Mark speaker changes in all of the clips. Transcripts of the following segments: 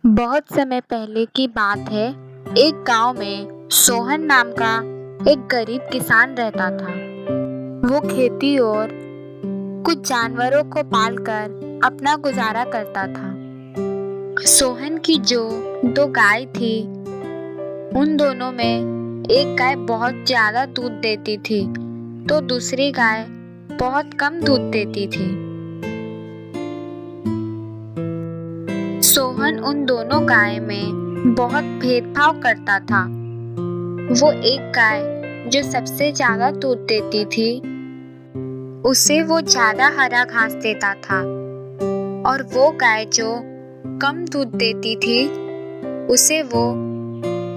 Speaker 1: बहुत समय पहले की बात है। एक गांव में सोहन नाम का एक गरीब किसान रहता था। वो खेती और कुछ जानवरों को पालकर अपना गुजारा करता था। सोहन की जो दो गाय थी, उन दोनों में एक गाय बहुत ज्यादा दूध देती थी तो दूसरी गाय बहुत कम दूध देती थी। सोहन उन दोनों गाय में बहुत भेदभाव करता था। वो एक गाय जो सबसे ज्यादा दूध देती थी, उसे वो ज्यादा हरा घास देता था, और वो गाय जो कम दूध देती थी, उसे वो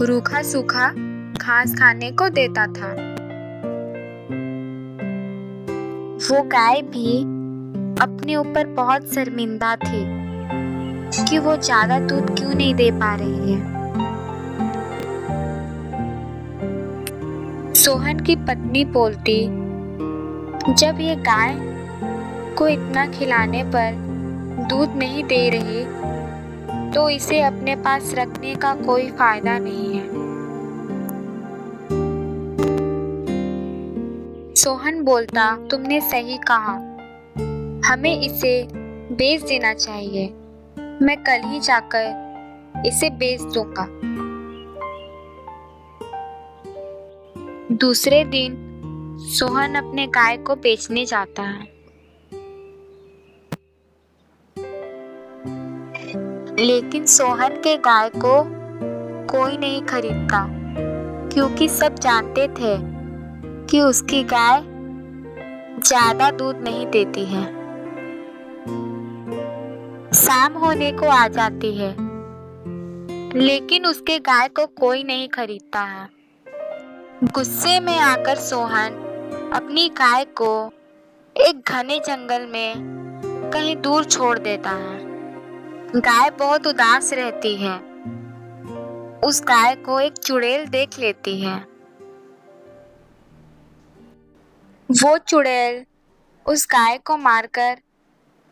Speaker 1: रूखा सूखा घास खाने को देता था। वो गाय भी अपने ऊपर बहुत शर्मिंदा थी कि वो ज्यादा दूध क्यों नहीं दे पा रही है। सोहन की पत्नी बोलती, जब ये गाय को इतना खिलाने पर दूध नहीं दे रही तो इसे अपने पास रखने का कोई फायदा नहीं है। सोहन बोलता, तुमने सही कहा, हमें इसे बेच देना चाहिए। मैं कल ही जाकर इसे बेच दूंगा। दूसरे दिन सोहन अपने गाय को बेचने जाता है। लेकिन सोहन के गाय को कोई नहीं खरीदता, क्योंकि सब जानते थे कि उसकी गाय ज्यादा दूध नहीं देती है। शाम होने को आ जाती है, लेकिन उसके गाय को कोई नहीं खरीदता है। गुस्से में आकर सोहन अपनी गाय को एक घने जंगल में कहीं दूर छोड़ देता है। गाय बहुत उदास रहती है। उस गाय को एक चुड़ैल देख लेती है। वो चुड़ैल उस गाय को मारकर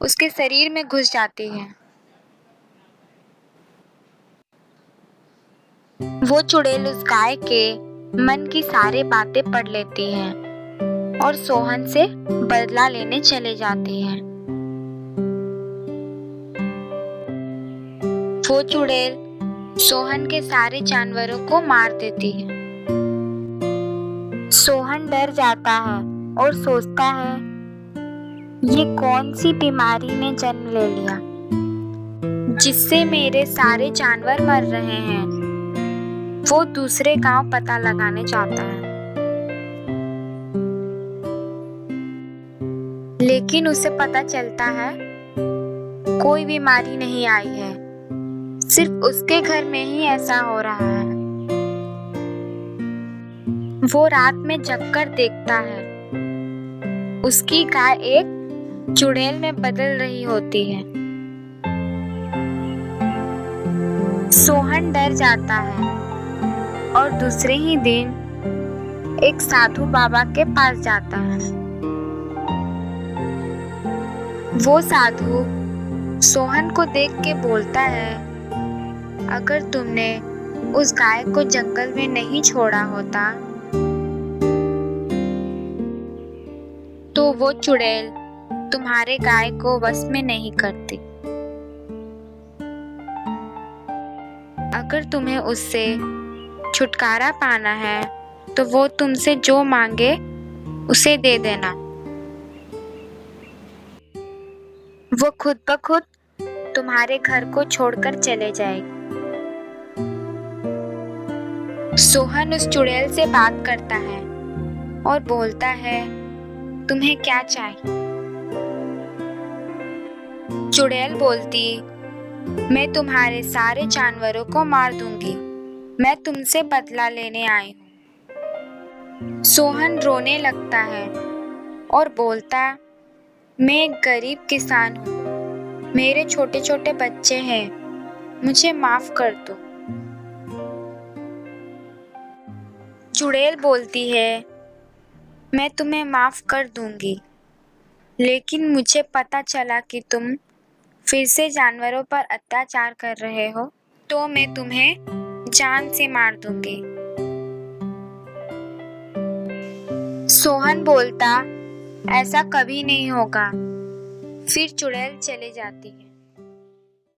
Speaker 1: उसके शरीर में घुस जाती है। वो चुड़ैल उस गाय के मन की सारी बातें पढ़ लेती है और सोहन से बदला लेने चले जाती है। वो चुड़ैल सोहन के सारे जानवरों को मार देती है। सोहन डर जाता है और सोचता है, ये कौन सी बीमारी ने जन्म ले लिया जिससे मेरे सारे जानवर मर रहे हैं। वो दूसरे गांव पता लगाने जाता है, लेकिन उसे पता चलता है कोई बीमारी नहीं आई है, सिर्फ उसके घर में ही ऐसा हो रहा है। वो रात में जगकर देखता है, उसकी गाय एक चुड़ैल में बदल रही होती है। सोहन डर जाता है और दूसरे ही दिन एक साधु बाबा के पास जाता है। वो साधु सोहन को देख के बोलता है, अगर तुमने उस गाय को जंगल में नहीं छोड़ा होता तो वो चुड़ैल तुम्हारे गाय को वश में नहीं करती। अगर तुम्हें उससे छुटकारा पाना है तो वो तुमसे जो मांगे उसे दे देना। वो खुद ब खुद तुम्हारे घर को छोड़कर चले जाएगी। सोहन उस चुड़ैल से बात करता है और बोलता है, तुम्हें क्या चाहिए? चुड़ैल बोलती, मैं तुम्हारे सारे जानवरों को मार दूंगी। मैं तुमसे बदला लेने आई हूँ। सोहन रोने लगता है और बोलता, मैं एक गरीब किसान हूँ, मेरे छोटे छोटे बच्चे हैं, मुझे माफ कर दो। चुड़ैल बोलती है, मैं तुम्हें माफ कर दूंगी, लेकिन मुझे पता चला कि तुम फिर से जानवरों पर अत्याचार कर रहे हो तो मैं तुम्हें जान से मार दूंगी। सोहन बोलता, ऐसा कभी नहीं होगा। फिर चुड़ैल चली जाती है।